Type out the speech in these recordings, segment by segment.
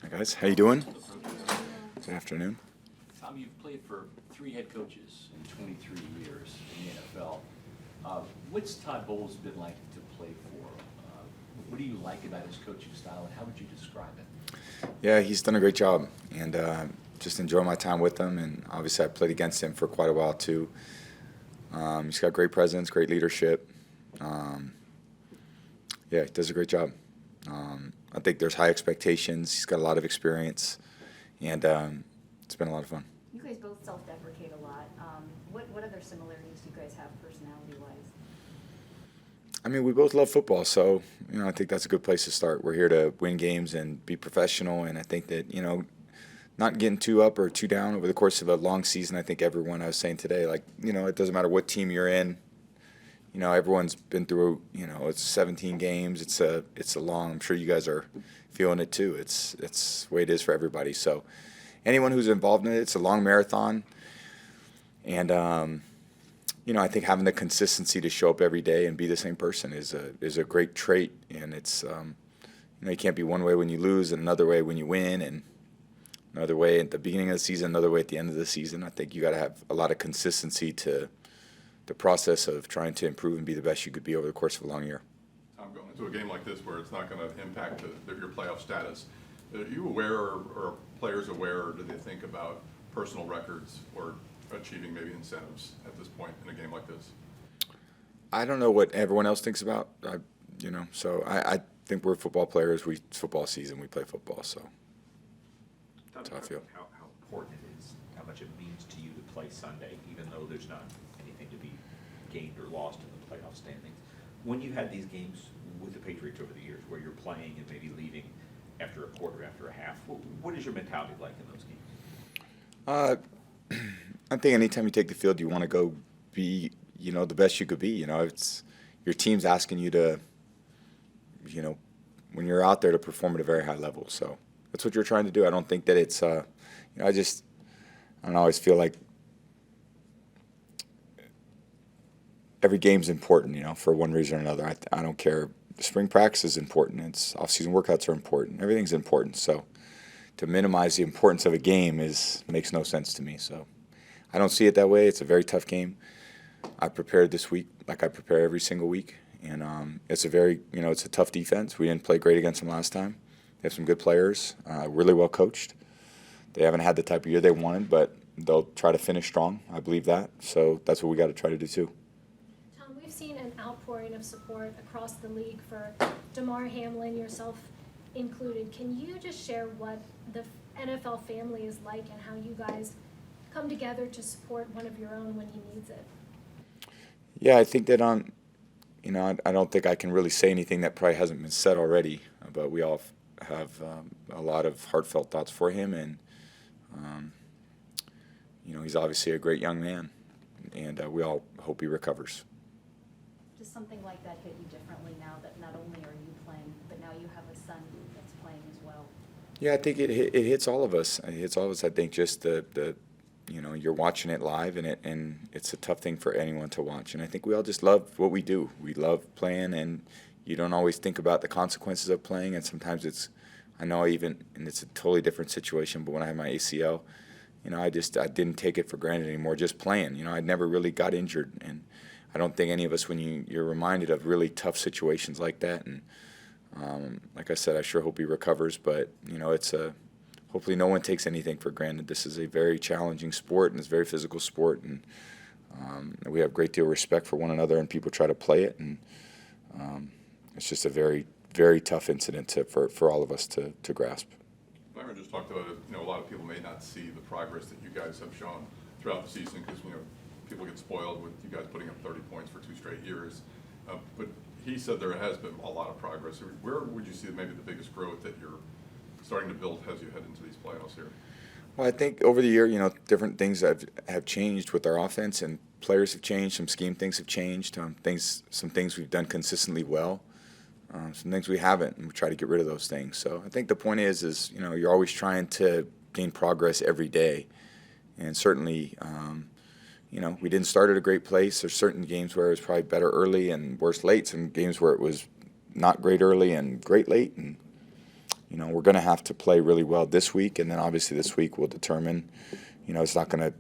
Hi guys, how you doing? Good afternoon. Tom, you've played for 3 head coaches in 23 years in the NFL. What's Todd Bowles been like to play for? What do you like about his coaching style, and how would you describe it? Yeah, he's done a great job, and just enjoy my time with him. And obviously, I played against him for quite a while too. He's got great presence, great leadership. Yeah, he does a great job. I think there's high expectations. He's got a lot of experience, and it's been a lot of fun. You guys both self-deprecate a lot. What other similarities do you guys have personality-wise? I mean, we both love football, so I think that's a good place to start. We're here to win games and be professional, and I think that not getting too up or too down over the course of a long season. I think everyone, I was saying today, it doesn't matter what team you're in. Everyone's been through, it's 17 games. It's a long. I'm sure you guys are feeling it too. It's the way it is for everybody. So anyone who's involved in it, it's a long marathon, and I think having the consistency to show up every day and be the same person is a great trait. And it's you can't be one way when you lose and another way when you win, and another way at the beginning of the season, another way at the end of the season. I think you got to have a lot of consistency to the process of trying to improve and be the best you could be over the course of a long year. Tom, going into a game like this where it's not going to impact your playoff status, are you aware or are players aware, or do they think about personal records or achieving maybe incentives at this point in a game like this? I don't know what everyone else thinks about, so I think we're football players. It's football season. We play football, so that's how I feel. How important it is, how much it means to you to play Sunday, even though there's not anything to be gained or lost in the playoff standings. When you had these games with the Patriots over the years where you're playing and maybe leaving after a quarter, after a half, what is your mentality like in those games? I think anytime you take the field, you want to go be, the best you could be. It's your team's asking you to, when you're out there to perform at a very high level. So that's what you're trying to do. I don't think that it's, I always feel like every game's important, for one reason or another. I don't care. Spring practice is important. Off-season workouts are important. Everything's important. So to minimize the importance of a game makes no sense to me. So I don't see it that way. It's a very tough game. I prepared this week like I prepare every single week, and it's it's a tough defense. We didn't play great against them last time. They have some good players, really well coached. They haven't had the type of year they wanted, but they'll try to finish strong. I believe that. So that's what we got to try to do too. Tom, we've seen an outpouring of support across the league for Damar Hamlin, yourself included. Can you just share what the NFL family is like and how you guys come together to support one of your own when he needs it? Yeah, I think that I don't think I can really say anything that probably hasn't been said already, but we all have a lot of heartfelt thoughts for him, and he's obviously a great young man, and we all hope he recovers. Does something like that hit you differently now that not only are you playing, but now you have a son that's playing as well? Yeah, I think it hits all of us. It hits all of us. I think just the you're watching it live, and it's a tough thing for anyone to watch. And I think we all just love what we do. We love playing, and you don't always think about the consequences of playing. And sometimes and it's a totally different situation. But when I had my ACL, I didn't take it for granted anymore. Just playing, I never really got injured, and I don't think any of us, when you're reminded of really tough situations like that, and like I said, I sure hope he recovers. But hopefully no one takes anything for granted. This is a very challenging sport, and it's a very physical sport, and we have a great deal of respect for one another, and people try to play it, and it's just a very, very tough incident for all of us to grasp. Larry just talked about it. A lot of people may not see the progress that you guys have shown throughout the season because people get spoiled with you guys putting up 30 points for 2 straight years. But he said there has been a lot of progress. Where would you see maybe the biggest growth that you're starting to build as you head into these playoffs here? Well, I think over the year, different things have changed with our offense, and players have changed. Some scheme things have changed. Some things we've done consistently well. Some things we haven't, and we try to get rid of those things. So I think the point is you're always trying to gain progress every day, and certainly, we didn't start at a great place. There's certain games where it was probably better early and worse late. Some games where it was not great early and great late, and we're going to have to play really well this week, and then obviously this week will determine, it's not going to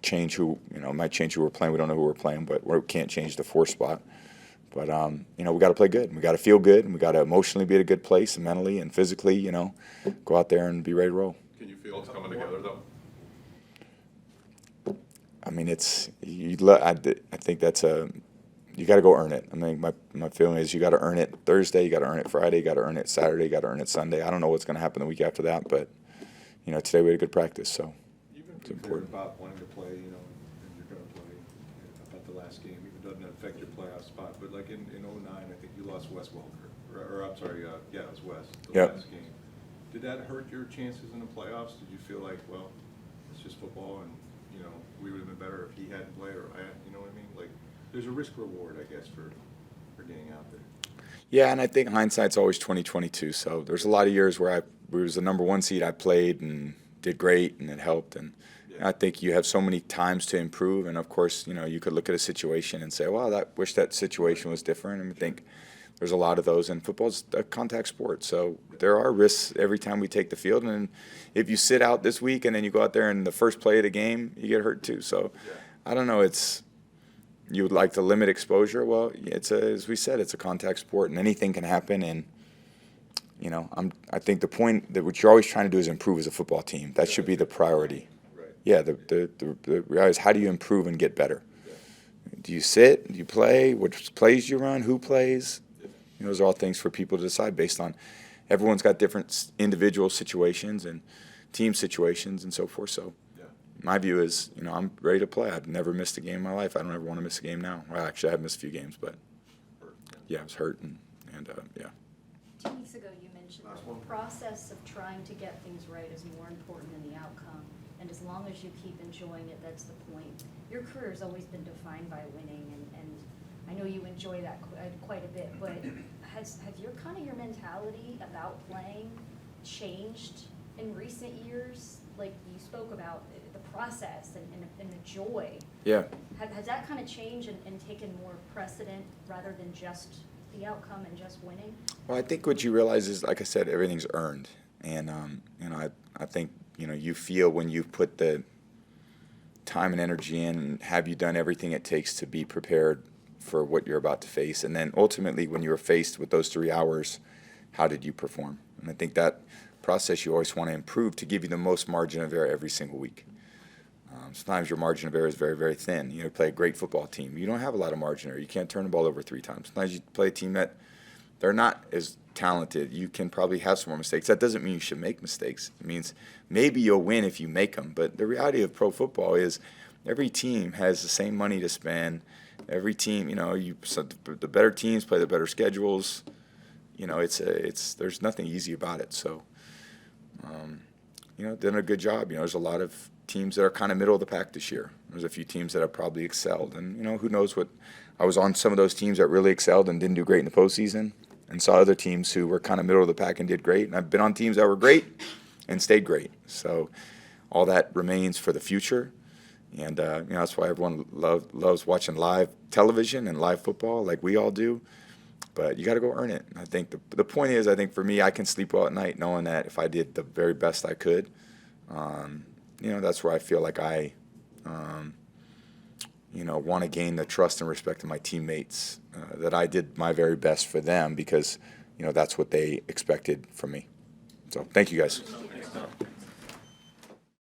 change who, it might change who we're playing. We don't know who we're playing, but we can't change the 4 spot. But, we got to play good. We got to feel good, and we got to emotionally be at a good place, and mentally and physically, go out there and be ready to roll. Can you feel it's coming together, though? I mean, I think that's you got to go earn it. I mean, my feeling is you got to earn it Thursday, you got to earn it Friday, you got to earn it Saturday, you got to earn it Sunday. I don't know what's going to happen the week after that, but, today we had a good practice, so it's important. About wanting to play, and you're going to play about the last game, even doesn't affect your playoff spot. But like in 09, I think you lost Wes Welker, or I'm sorry, yeah, it was Wes, the last game. Did that hurt your chances in the playoffs? Did you feel like, well, it's just football, and we would have been better if he hadn't played or I had, you know what I mean? Like, there's a risk reward, I guess, for getting out there. Yeah, and I think hindsight's always 20/22. So there's a lot of years where we was the number 1 seed. I played and did great, and it helped. And I think you have so many times to improve. And of course, you could look at a situation and say, "Well, wish that situation was different." And I think there's a lot of those. And football's a contact sport, so there are risks every time we take the field. And if you sit out this week and then you go out there and the first play of the game, you get hurt too. So I don't know. You would like to limit exposure. Well, as we said, it's a contact sport, and anything can happen. And I think the point that what you're always trying to do is improve as a football team. That should be the priority. Right. Yeah. The reality is, how do you improve and get better? Do you sit? Do you play? What plays you run? Who plays? Those are all things for people to decide based on. Everyone's got different individual situations and team situations and so forth. So my view is, I'm ready to play. I've never missed a game in my life. I don't ever want to miss a game now. Well, actually, I've missed a few games, but I was hurt and 2 weeks ago, you mentioned that the process of trying to get things right is more important than the outcome. And as long as you keep enjoying it, that's the point. Your career has always been defined by winning, and I know you enjoy that quite a bit, but has your mentality about playing changed in recent years? Like you spoke about the process and the joy. Yeah. Has that kind of changed and taken more precedent rather than just the outcome and just winning? Well, I think what you realize is, like I said, everything's earned. And, I think, you feel when you put the time and energy in, and have you done everything it takes to be prepared for what you're about to face. And then ultimately, when you were faced with those 3 hours, how did you perform? And I think that process you always want to improve to give you the most margin of error every single week. Sometimes your margin of error is very, very thin. You play a great football team. You don't have a lot of margin of error. You can't turn the ball over 3 times. Sometimes you play a team that they're not as talented. You can probably have some more mistakes. That doesn't mean you should make mistakes. It means maybe you'll win if you make them. But the reality of pro football is every team has the same money to spend. Every team, the better teams play the better schedules. There's nothing easy about it. So, done a good job. There's a lot of teams that are kind of middle of the pack this year. There's a few teams that have probably excelled, and who knows what. I was on some of those teams that really excelled and didn't do great in the postseason, and saw other teams who were kind of middle of the pack and did great. And I've been on teams that were great and stayed great. So, all that remains for the future. And that's why everyone loves watching live television and live football like we all do. But you got to go earn it. And I think the point is, I think for me, I can sleep well at night knowing that if I did the very best I could, that's where I feel like I, want to gain the trust and respect of my teammates, that I did my very best for them because, that's what they expected from me. So thank you guys.